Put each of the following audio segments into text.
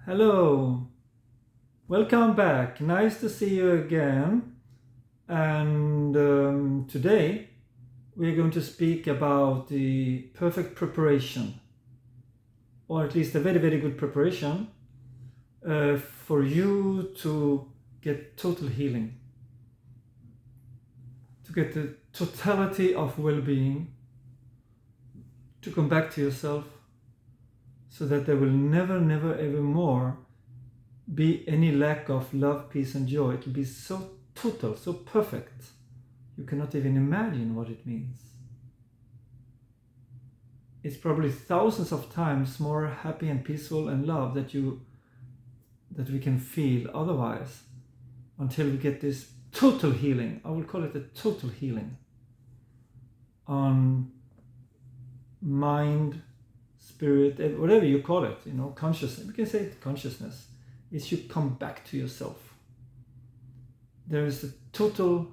Hello, welcome back. Nice to see you again. And today we're going to speak about the perfect preparation, or at least a very, very good preparation for you to get total healing, to get the totality of well-being, to come back to yourself, so that there will never, ever more be any lack of love, peace, and joy. It will be so total, so perfect, you cannot even imagine what it means. It's probably thousands of times more happy and peaceful and love that we can feel otherwise, until we get this total healing. I will call it a total healing on mind, spirit, whatever you call it, consciousness. We can say consciousness. It should come back to yourself. There is a total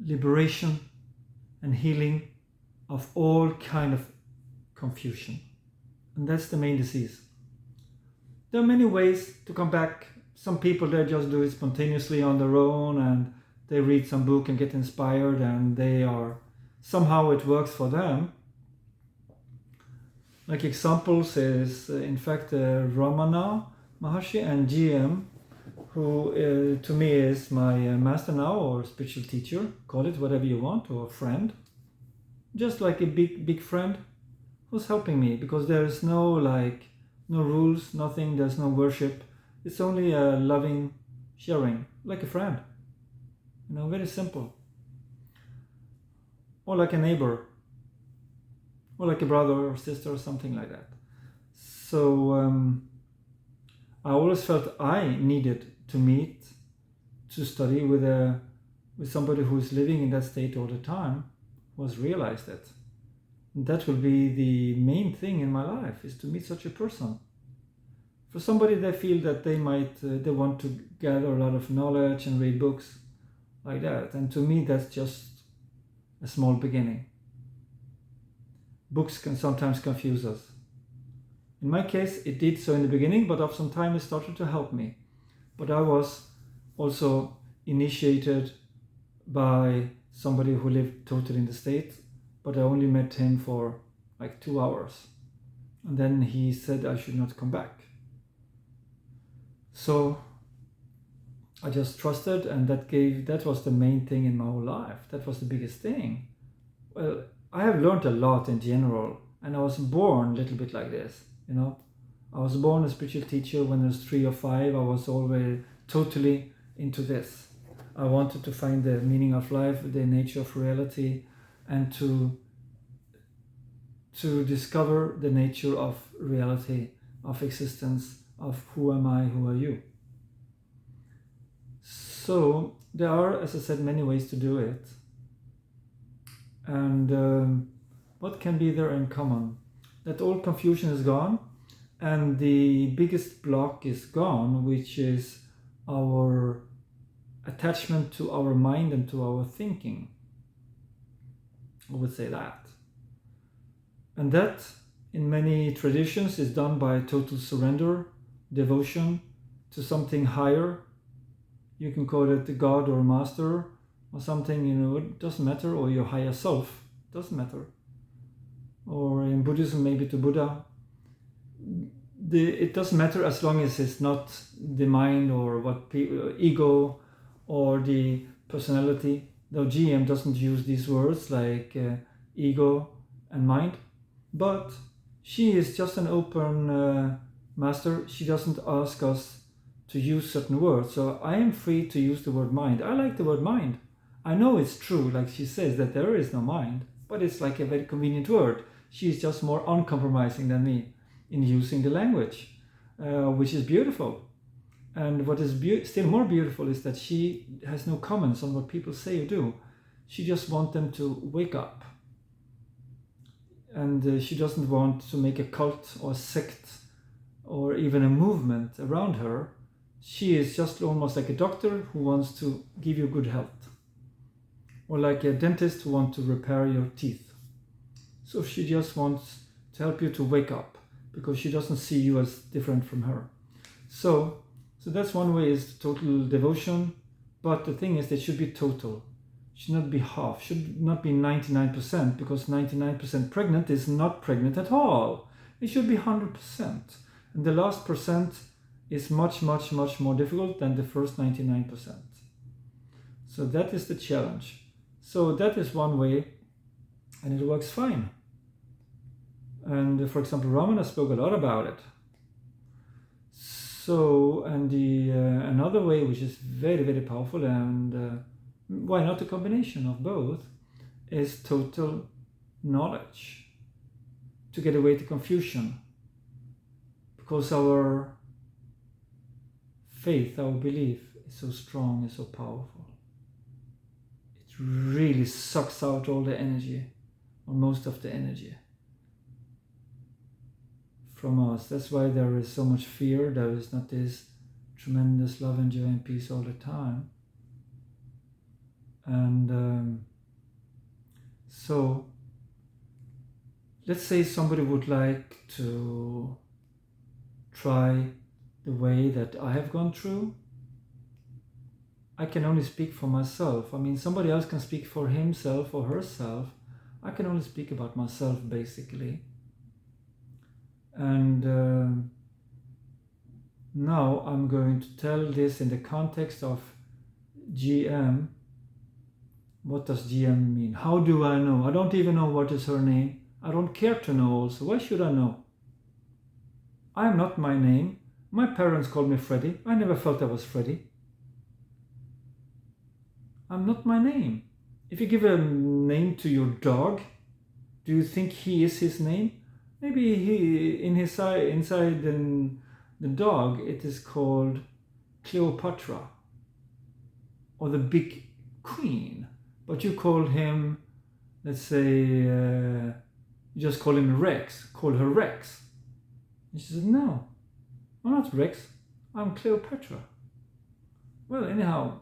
liberation and healing of all kind of confusion. And that's the main disease. There are many ways to come back. Some people, they just do it spontaneously on their own, and they read some book and get inspired, and somehow it works for them. Like examples is, in fact, Ramana Maharshi and GM, who to me is my master now, or spiritual teacher, call it whatever you want, or friend. Just like a big friend who's helping me, because there's no rules, nothing, there's no worship. It's only a loving sharing, like a friend. Very simple. Or like a neighbor, or like a brother or sister or something like that. So I always felt I needed to meet, to study with somebody who is living in that state all the time, who has realized that will be the main thing in my life, is to meet such a person. For somebody, they feel that they want to gather a lot of knowledge and read books like that. And to me, that's just a small beginning. Books can sometimes confuse us. In my case, it did so in the beginning, but after some time it started to help me. But I was also initiated by somebody who lived totally in the States, but I only met him for like 2 hours. And then he said I should not come back. So I just trusted, and that was the main thing in my whole life. That was the biggest thing. Well, I have learned a lot in general, and I was born a little bit like this, I was born a spiritual teacher. When I was 3 or 5, I was always totally into this. I wanted to find the meaning of life, the nature of reality, and to discover the nature of reality, of existence, of who am I, who are you. So there are, as I said, many ways to do it. And what can be there in common? That all confusion is gone, and the biggest block is gone, which is our attachment to our mind and to our thinking. I would say that. And that, in many traditions, is done by total surrender, devotion to something higher. You can call it the God or Master, or something, it doesn't matter, or your higher self, doesn't matter. Or in Buddhism, maybe to Buddha. It doesn't matter as long as it's not the mind or ego or the personality. Though GM doesn't use these words like ego and mind, but she is just an open master. She doesn't ask us to use certain words. So I am free to use the word mind. I like the word mind. I know it's true, like she says, that there is no mind, but it's like a very convenient word. She is just more uncompromising than me in using the language, which is beautiful. And what is still more beautiful is that she has no comments on what people say or do. She just wants them to wake up. And she doesn't want to make a cult or sect or even a movement around her. She is just almost like a doctor who wants to give you good health, or like a dentist who wants to repair your teeth. So she just wants to help you to wake up, because she doesn't see you as different from her. So that's one way, is total devotion. But the thing is, that should be total. Should not be half. Should not be 99%, because 99% pregnant is not pregnant at all. It should be 100%. And the last percent is much, much, much more difficult than the first 99%. So that is the challenge. So that is one way, and it works fine. And for example, Ramana spoke a lot about it. So, and the another way, which is very, very powerful, and why not a combination of both, is total knowledge, to get away the confusion. Because our faith, our belief is so strong and so powerful. It really sucks out all the energy, or most of the energy, from us. That's why there is so much fear. There is not this tremendous love and joy and peace all the time. And so let's say somebody would like to try the way that I have gone through. I can only speak for myself. I mean, somebody else can speak for himself or herself. I can only speak about myself, basically. And now I'm going to tell this in the context of GM. What does GM mean? How do I know? I don't even know what is her name. I don't care to know also. Why should I know? I am not my name. My parents called me Freddy. I never felt I was Freddy. I'm not my name. If you give a name to your dog, do you think he is his name? Maybe he, inside the dog, it is called Cleopatra, or the big queen. But you call him, let's say, you just call him Rex, call her Rex. And she said, no, I'm not Rex, I'm Cleopatra. Well, anyhow,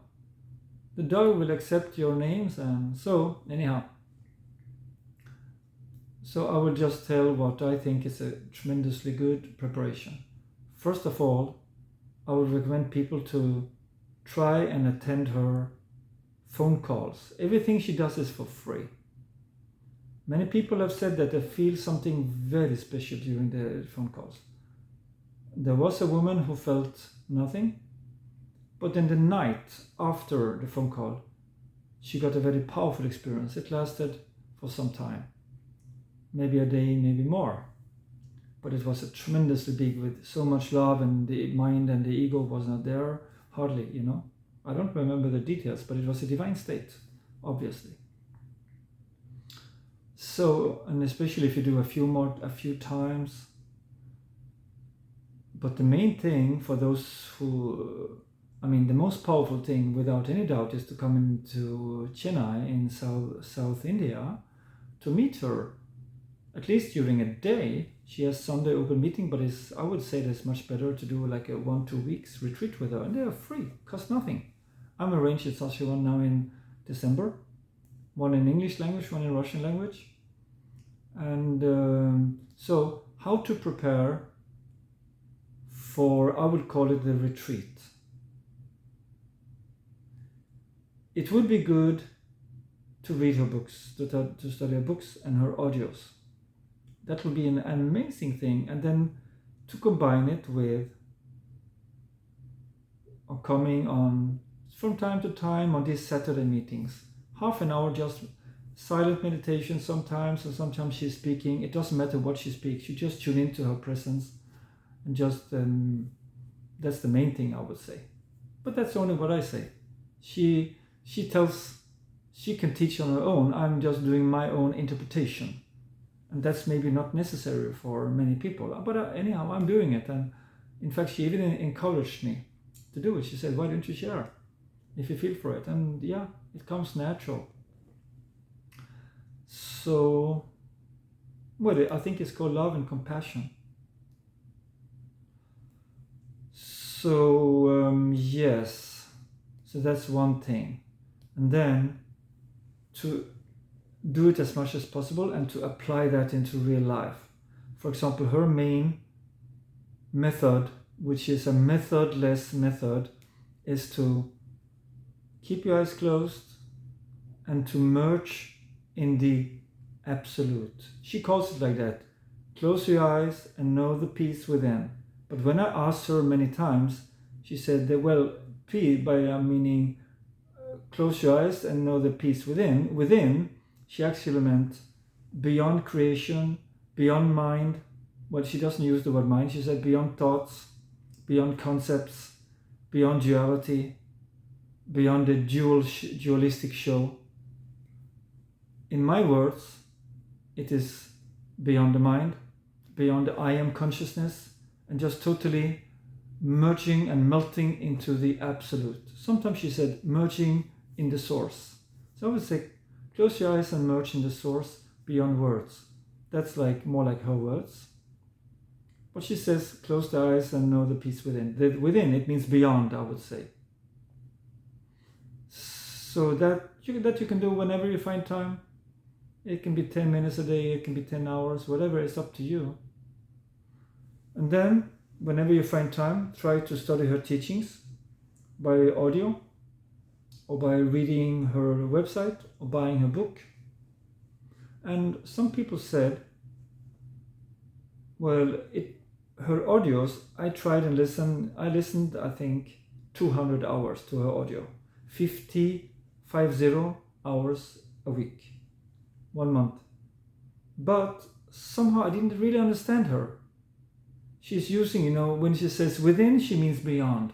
the dog will accept your names, and so, anyhow. So I will just tell what I think is a tremendously good preparation. First of all, I would recommend people to try and attend her phone calls. Everything she does is for free. Many people have said that they feel something very special during the phone calls. There was a woman who felt nothing, but in the night after the phone call, she got a very powerful experience. It lasted for some time, maybe a day, maybe more. But it was a tremendously big, with so much love, and the mind and the ego was not there, hardly, you know. I don't remember the details, but it was a divine state, obviously. So, and especially if you do a few times. But the main thing for those who, I mean, the most powerful thing, without any doubt, is to come into Chennai in South India to meet her, at least during a day. She has Sunday open meeting, but I would say that it's much better to do like a 1-2 weeks retreat with her, and they are free, cost nothing. I'm arranged such a one now in December, one in English language, one in Russian language. And so how to prepare for, I would call it the retreat. It would be good to read her books, to study her books and her audios. That would be an amazing thing. And then to combine it with coming on from time to time on these Saturday meetings. Half an hour, just silent meditation sometimes, or sometimes she's speaking. It doesn't matter what she speaks. You just tune into her presence, and just that's the main thing, I would say. But that's only what I say. She can teach on her own. I'm just doing my own interpretation, and that's maybe not necessary for many people. But anyhow, I'm doing it, and in fact, she even encouraged me to do it. She said, "Why don't you share if you feel for it?" And yeah, it comes natural. So, well, I think it's called love and compassion. So, yes, so that's one thing. And then to do it as much as possible and to apply that into real life. For example, her main method, which is a methodless method, is to keep your eyes closed and to merge in the absolute. She calls it like that. Close your eyes and know the peace within. But when I asked her many times, she said that, well, peace, by meaning close your eyes and know the peace within. Within, she actually meant beyond creation, beyond mind. Well, she doesn't use the word mind. She said beyond thoughts, beyond concepts, beyond duality, beyond the dualistic show. In my words, it is beyond the mind, beyond the I am consciousness, and just totally merging and melting into the absolute. Sometimes she said merging in the source. So I would say close your eyes and merge in the source beyond words. That's like more like her words. But she says close the eyes and know the peace within. The within, it means beyond, I would say. So that you can do whenever you find time. It can be 10 minutes a day, it can be 10 hours, whatever, it's up to you. And then, whenever you find time, try to study her teachings by audio, or by reading her website, or buying her book. And some people said, well, her audios, I tried and listened, I think, 200 hours to her audio. 50 hours a week. 1 month. But somehow I didn't really understand her. She's using, when she says within, she means beyond.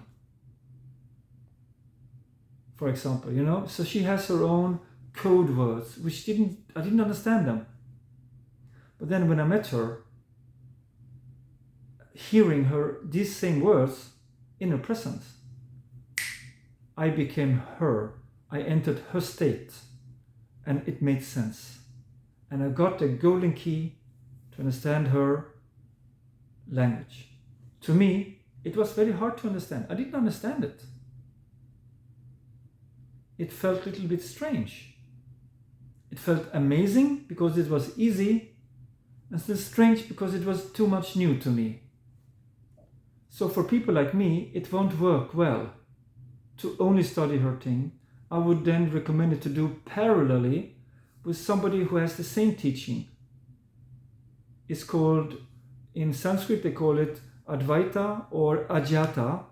For example, so she has her own code words, which I didn't understand them. But then when I met her, hearing these same words in her presence, I became her. I entered her state, and it made sense. And I got the golden key to understand her language. To me, it was very hard to understand. I didn't understand it. It felt a little bit strange. It felt amazing because it was easy, and still strange because it was too much new to me. So for people like me, it won't work well to only study her thing. I would then recommend it to do parallelly with somebody who has the same teaching. It's called, in Sanskrit they call it Advaita or Ajata.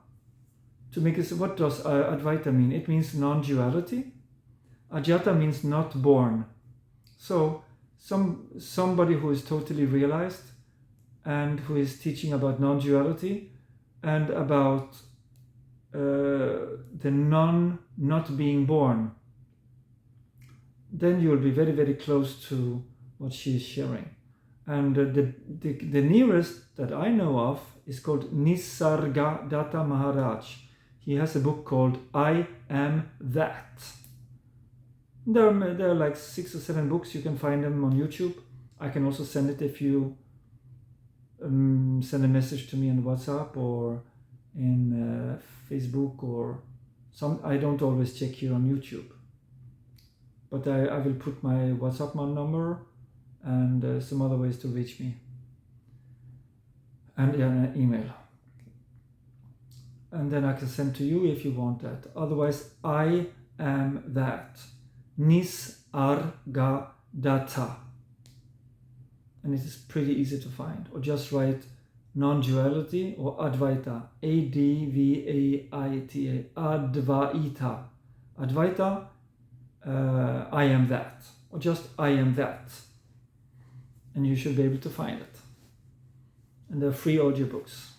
To make it, what does Advaita mean? It means non-duality. Ajata means not born. So somebody who is totally realized and who is teaching about non-duality and about the not being born, then you will be very, very close to what she is sharing. And the nearest that I know of is called Nisargadatta Maharaj. He has a book called I Am That. There are like 6 or 7 books. You can find them on YouTube. I can also send it if you send a message to me on WhatsApp or in Facebook or some. I don't always check here on YouTube. But I will put my WhatsApp number and some other ways to reach me. And an email. And then I can send to you if you want that. Otherwise, I am that. Nisargadatta. And it is pretty easy to find. Or just write non-duality or Advaita. Advaita. Advaita. Advaita. I am that, or just I am that, and you should be able to find it. And they're free audiobooks,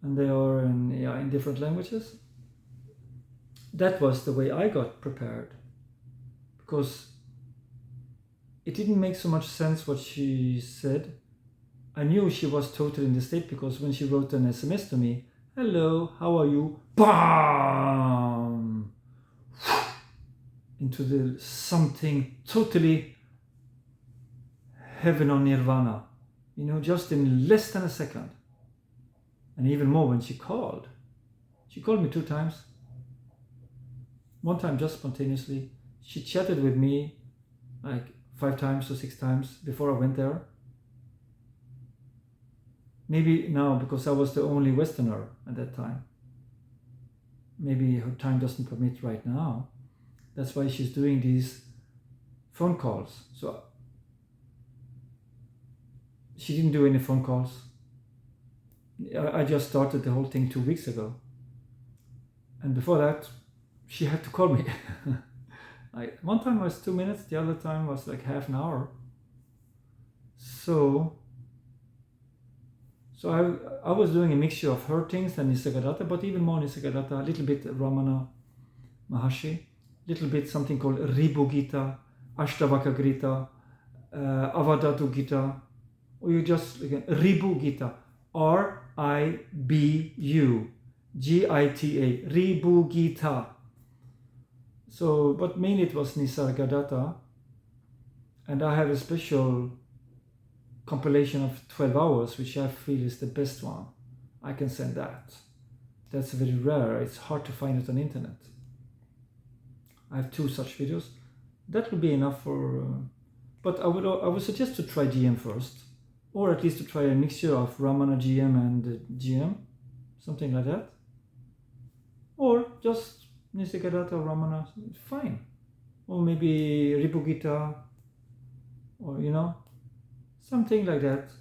and they are in different languages. That was the way I got prepared, because it didn't make so much sense what she said. I knew she was totally in the state because when she wrote an SMS to me, "Hello, how are you?" BAM! Into the something totally heaven or nirvana, just in less than a second. And even more when she called. She called me 2 times. One time just spontaneously. She chatted with me like 5 times or 6 times before I went there. Maybe now, because I was the only Westerner at that time, maybe her time doesn't permit right now. That's why she's doing these phone calls. So she didn't do any phone calls. I just started the whole thing 2 weeks ago. And before that, she had to call me. One time was 2 minutes, the other time was like half an hour. So I was doing a mixture of her things and Nisargadatta, but even more Nisargadatta, a little bit Ramana Maharshi, little bit something called Ribu Gita, Ashtavaka Gita, Avadatu Gita, or you just, again, Ribu Gita, R-I-B-U, G-I-T-A, Ribu Gita. So, but mainly it was Nisargadatta, and I have a special compilation of 12 hours, which I feel is the best one. I can send that. That's very rare. It's hard to find it on internet. I have 2 such videos. That would be enough for. But I would suggest to try GM first, or at least to try a mixture of Ramana GM and GM, something like that. Or just Nisargadatta Ramana, fine. Or maybe Ripugita, or something like that.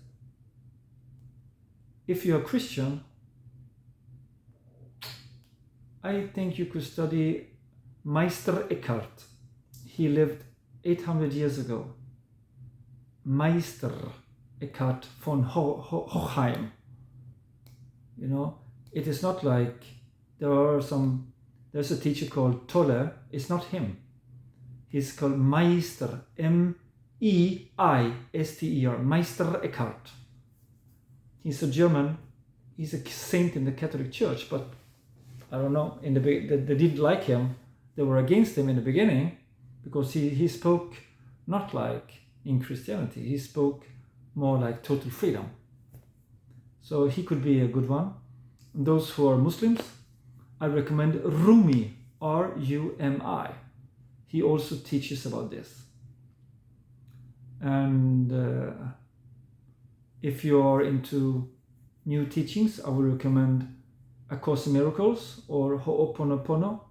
If you're a Christian, I think you could study Meister Eckhart. He lived 800 years ago. Meister Eckhart von Hochheim. It is not like there's a teacher called Tolle. It's not him. He's called Meister, M-E-I-S-T-E-R, Meister Eckhart. He's a German. He's a saint in the Catholic Church, but I don't know, they didn't like him. They were against him in the beginning because he spoke not like in Christianity. He spoke more like total freedom. So he could be a good one. And those who are Muslims, I recommend Rumi, R-U-M-I. He also teaches about this. And if you are into new teachings, I would recommend A Course in Miracles or Ho'oponopono.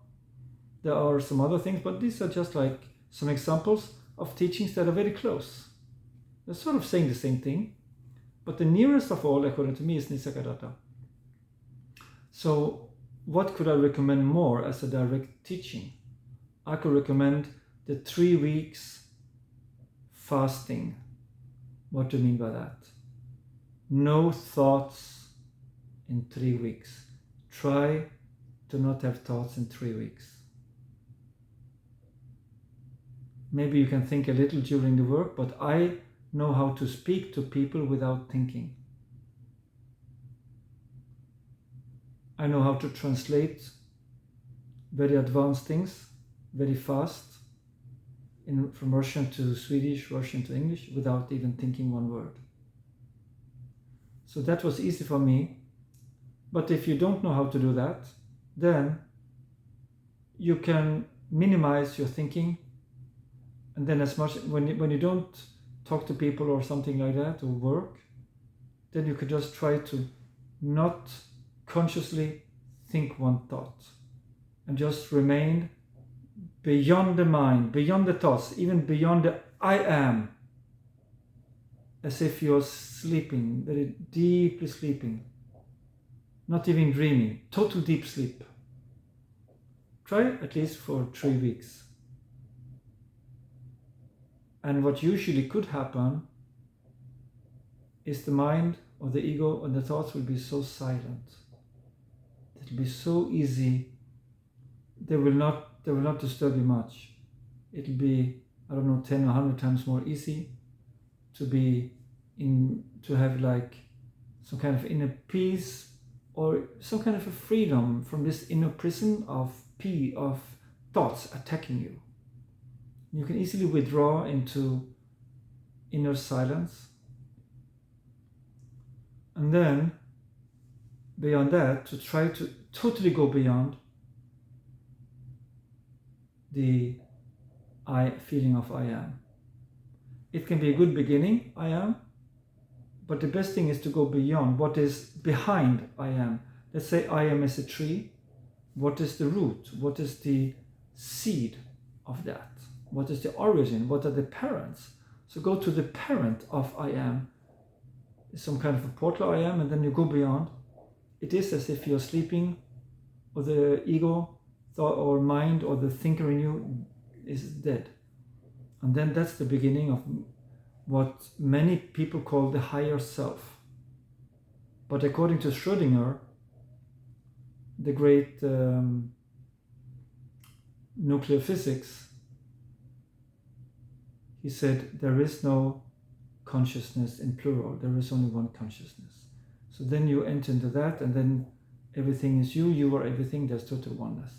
There are some other things, but these are just like some examples of teachings that are very close. They're sort of saying the same thing, but the nearest of all, according to me, is Nisargadatta. So what could I recommend more as a direct teaching? I could recommend the 3 weeks fasting. What do you mean by that? No thoughts in 3 weeks. Try to not have thoughts in 3 weeks. Maybe you can think a little during the work, but I know how to speak to people without thinking. I know how to translate very advanced things very fast from Russian to Swedish, Russian to English, without even thinking one word. So that was easy for me. But if you don't know how to do that, then you can minimize your thinking, and then as much when you don't talk to people or something like that, or work, then you could just try to not consciously think one thought and just remain beyond the mind, beyond the thoughts, even beyond the I am, as if you're sleeping, very deeply sleeping, not even dreaming, total deep sleep. Try it at least for 3 weeks. And what usually could happen is the mind or the ego and the thoughts will be so silent. It will be so easy. They will not disturb you much. It will be, 10 or 100 times more easy to have like some kind of inner peace or some kind of a freedom from this inner prison of thoughts attacking you. You can easily withdraw into inner silence. And then, beyond that, to try to totally go beyond the feeling of I am. It can be a good beginning, I am, But the best thing is to go beyond what is behind I am. Let's say I am as a tree. What is the root? What is the seed of that? What is the origin? What are the parents? So go to the parent of I am. It's some kind of a portal I am, and then you go beyond. It is as if you're sleeping, or the ego, thought, or mind, or the thinker in you is dead. And then that's the beginning of what many people call the higher self. But according to Schrödinger, the great nuclear physics, he said there is no consciousness in plural, there is only one consciousness. So then you enter into that, and then everything is you, you are everything, there's total oneness.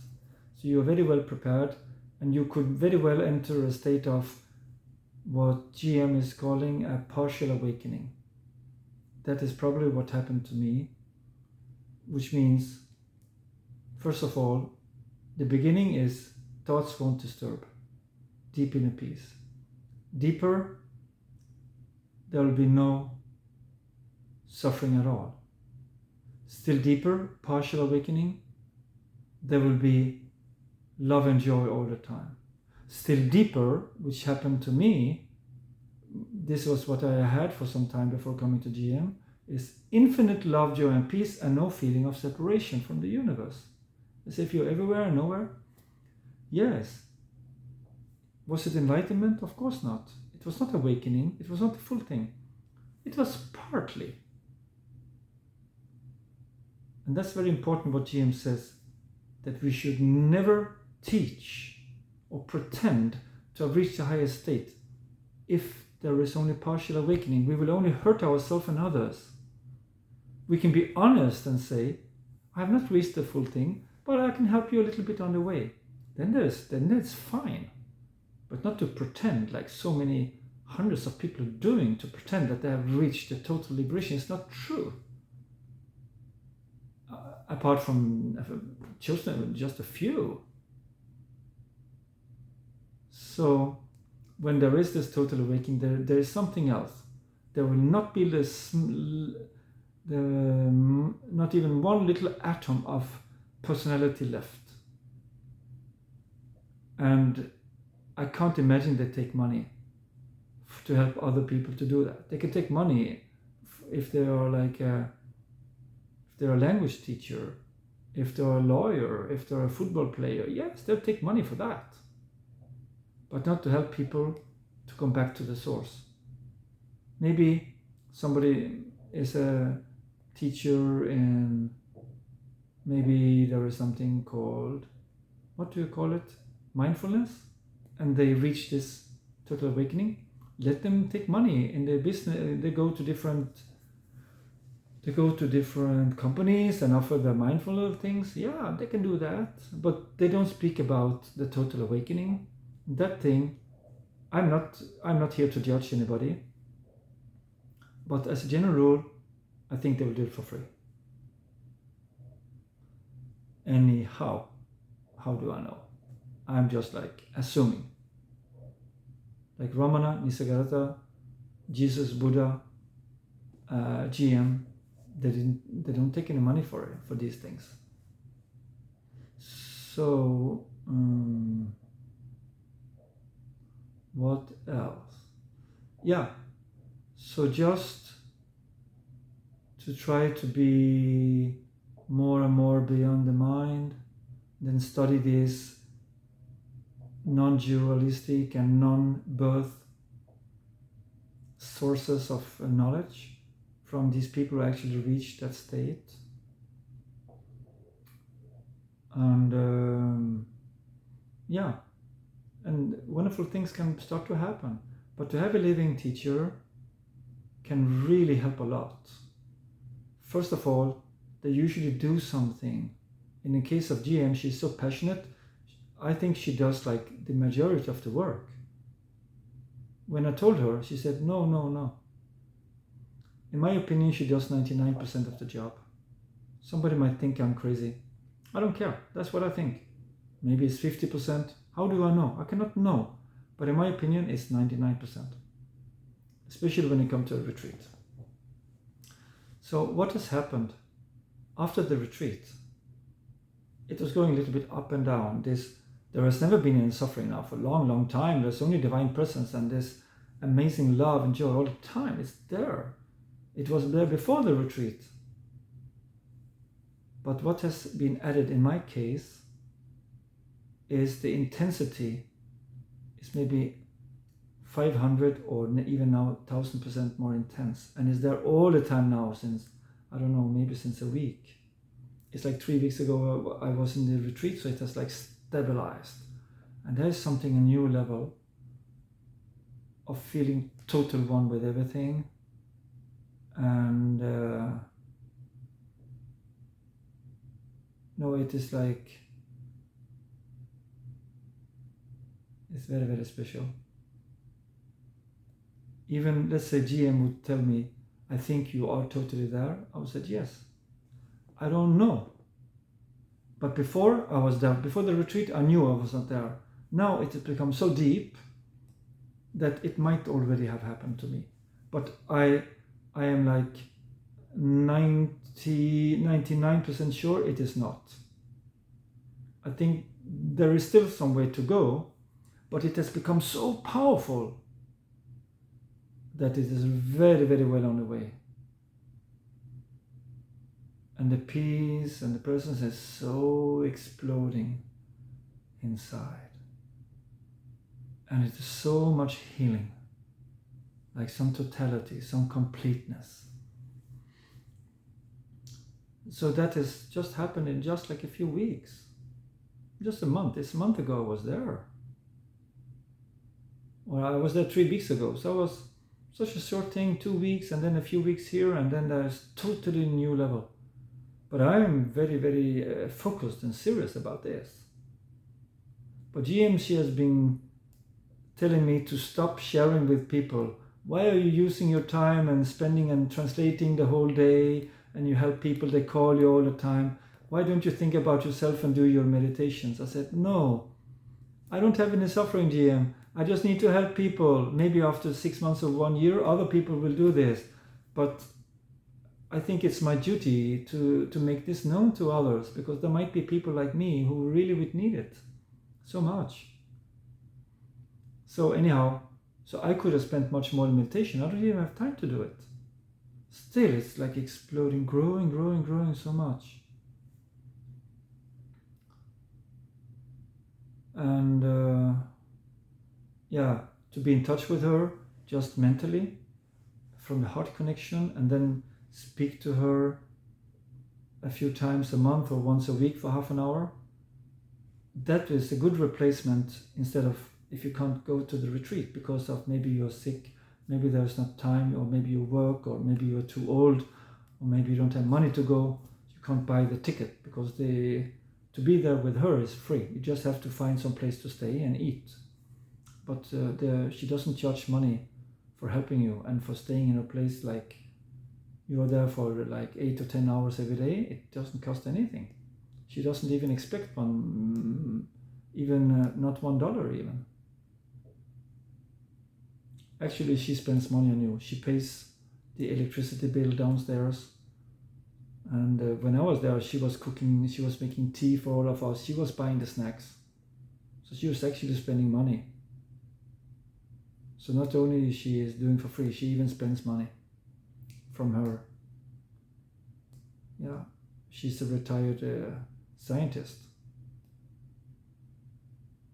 So you are very well prepared, and you could very well enter a state of what GM is calling a partial awakening. That is probably what happened to me, which means, first of all, the beginning is thoughts won't disturb, deep inner peace. Deeper, there will be no suffering at all. Still deeper, partial awakening, there will be love and joy all the time. Still deeper, which happened to me, this was what I had for some time before coming to GM, is infinite love, joy and peace, and no feeling of separation from the universe. As if you're everywhere and nowhere. Yes. Was it enlightenment? Of course not. It was not awakening. It was not the full thing. It was partly. And that's very important what GM says, that we should never teach or pretend to have reached the highest state. If there is only partial awakening, we will only hurt ourselves and others. We can be honest and say, I have not reached the full thing, but I can help you a little bit on the way. Then that's fine. But not to pretend, like so many hundreds of people are doing, to pretend that they have reached the total liberation. It's not true. Apart from just a few. So when there is this total awakening, there is something else. There will not be not even one little atom of personality left. And I can't imagine they take money to help other people to do that. They can take money if they are like if they're a language teacher, if they're a lawyer, if they're a football player. Yes, they'll take money for that. But not to help people to come back to the source. Maybe somebody is a teacher in, maybe there is something called, what do you call it? Mindfulness, and they reach this total awakening. Let them take money in their business. They go to different companies and offer their mindful things. Yeah, they can do that, but they don't speak about the total awakening. That thing, I'm not here to judge anybody, but as a general rule, I think they will do it for free. Anyhow, how do I know? I'm just like assuming. Like Ramana, Nisargadatta, Jesus, Buddha, GM, they don't take any money for it, for these things. So what else? Yeah, so just to try to be more and more beyond the mind, then study these non-dualistic and non-birth sources of knowledge from these people who actually reach that state. And yeah, and wonderful things can start to happen. But to have a living teacher can really help a lot. First of all, they usually do something. In the case of GM, she's so passionate, I think she does like the majority of the work. When I told her, she said, no. In my opinion, she does 99% of the job. Somebody might think I'm crazy. I don't care. That's what I think. Maybe it's 50%. How do I know? I cannot know. But in my opinion, it's 99%. Especially when it comes to a retreat. So what has happened after the retreat? It was going a little bit up and down. There has never been any suffering now for a long, long time. There's only divine presence and this amazing love and joy all the time. It's there. It was there before the retreat. But what has been added in my case is the intensity is maybe 500 or even now 1000% more intense, and is there all the time now since, I don't know, maybe since a week. It's like 3 weeks ago I was in the retreat, so it has like stabilized, and there is something, a new level of feeling total one with everything. And no, it is like, it's very, very special. Even, let's say GM would tell me, I think you are totally there. I would say, yes. I don't know. But before I was there, before the retreat, I knew I was not there. Now it has become so deep that it might already have happened to me. But I am like 99% sure it is not. I think there is still some way to go, but it has become so powerful that it is very, very well on the way. And the peace and the presence is so exploding inside. And it is so much healing, like some totality, some completeness. So that has just happened in just like a few weeks. Just a month. It's a month ago I was there. Well, I was there 3 weeks ago. So it was such a short thing, 2 weeks, and then a few weeks here, and then there's totally new level. But I am very, very focused and serious about this. But GM, she has been telling me to stop sharing with people. Why are you using your time and spending and translating the whole day, and you help people, they call you all the time? Why don't you think about yourself and do your meditations? I said, no, I don't have any suffering, GM. I just need to help people. Maybe after 6 months or 1 year, other people will do this. But I think it's my duty to make this known to others, because there might be people like me who really would need it so much. So anyhow, so I could have spent much more in meditation. I don't even have time to do it. Still, it's like exploding, growing, growing, growing so much. And yeah, to be in touch with her just mentally from the heart connection, and then speak to her a few times a month or once a week for half an hour. That is a good replacement, instead of if you can't go to the retreat because of maybe you're sick, maybe there's not time, or maybe you work, or maybe you're too old, or maybe you don't have money to go. You can't buy the ticket, because to be there with her is free. You just have to find some place to stay and eat. But she doesn't charge money for helping you and for staying in a place. Like you are there for like 8 or 10 hours every day. It doesn't cost anything. She doesn't even expect one, even not $1 even. Actually, she spends money on you. She pays the electricity bill downstairs. And when I was there, she was cooking, she was making tea for all of us. She was buying the snacks. So she was actually spending money. So not only she is doing for free, she even spends money from her. Yeah, she's a retired scientist.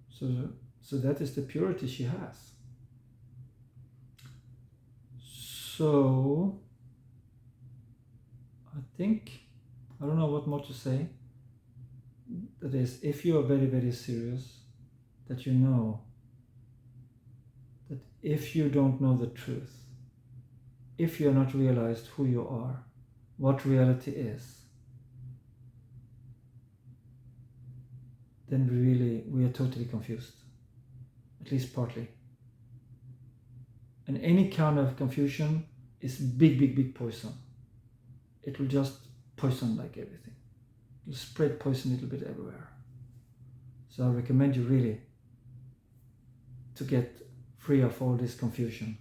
So that is the purity she has. So I think, I don't know what more to say. That is, if you are very, very serious, that you know that if you don't know the truth, if you are not realized who you are, what reality is, then we are totally confused, at least partly. And any kind of confusion is big, big, big poison. It will just poison like everything. It will spread poison a little bit everywhere. So I recommend you really to get free of all this confusion.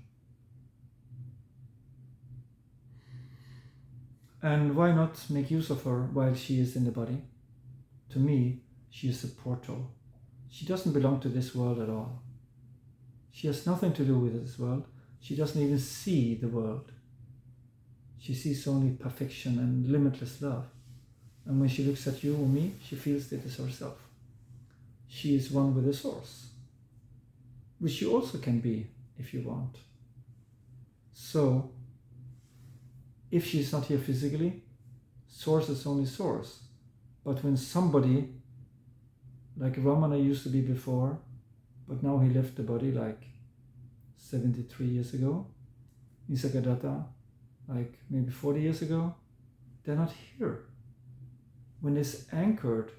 And why not make use of her while she is in the body? To me, she is a portal. She doesn't belong to this world at all. She has nothing to do with this world. She doesn't even see the world. She sees only perfection and limitless love. And when she looks at you or me, she feels it is herself. She is one with the source, which you also can be if you want. So, if she is not here physically, source is only source. But when somebody, like Ramana used to be before, but now he left the body like 73 years ago, Nisargadatta, like maybe 40 years ago, they're not here. When it's anchored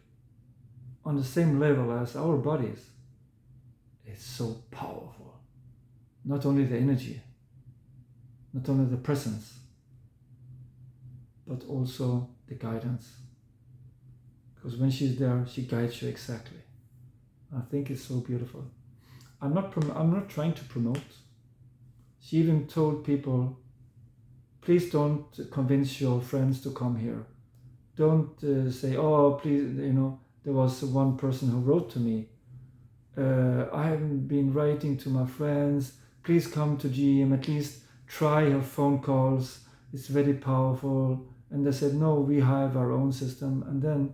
on the same level as our bodies, it's so powerful. Not only the energy, not only the presence, but also the guidance. Because when she's there, she guides you exactly. I think it's so beautiful. I'm not trying to promote. She even told people, please don't convince your friends to come here. Don't say, oh, please, there was one person who wrote to me, I haven't been writing to my friends, please come to GM, at least try her phone calls, it's very powerful. And they said, no, we have our own system. And then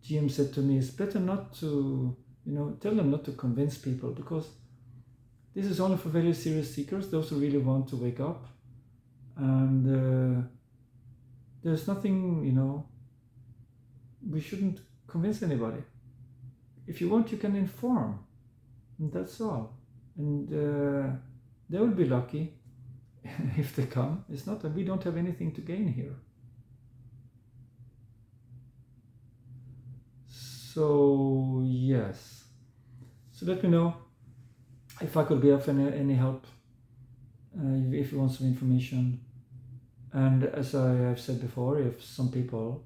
GM said to me, it's better not to, tell them not to convince people, because this is only for very serious seekers, those who really want to wake up. And there's nothing, we shouldn't convince anybody. If you want, you can inform, and that's all. And they will be lucky if they come. It's not that we don't have anything to gain here. So yes, so let me know if I could be of any help, if you want some information. And as I have said before, if some people,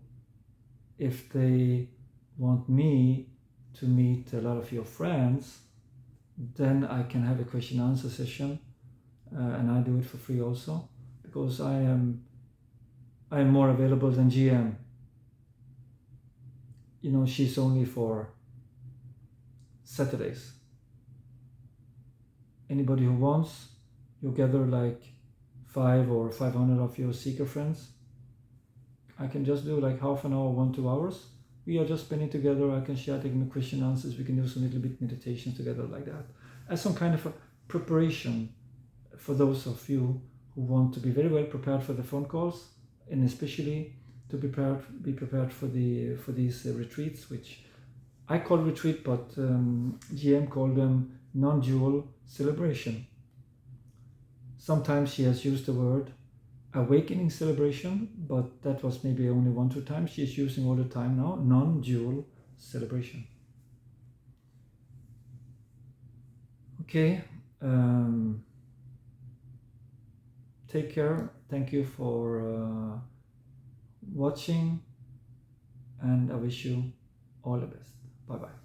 if they want me to meet a lot of your friends, then I can have a question and answer session, and I do it for free also, because I am more available than GM. She's only for Saturdays. Anybody who wants, you gather like 500 or 500 of your seeker friends. I can just do like half an hour, 1-2 hours. We are just spending together. I can share, taking the question answers. We can do some little bit meditations together like that, as some kind of a preparation for those of you who want to be very well prepared for the phone calls, and especially to be prepared for these retreats, which I call retreat, but GM called them non-dual celebration. Sometimes she has used the word awakening celebration, but that was maybe only 1-2 times. She is using all the time now, non-dual celebration. Okay, take care. Thank you for watching, and I wish you all the best. Bye bye.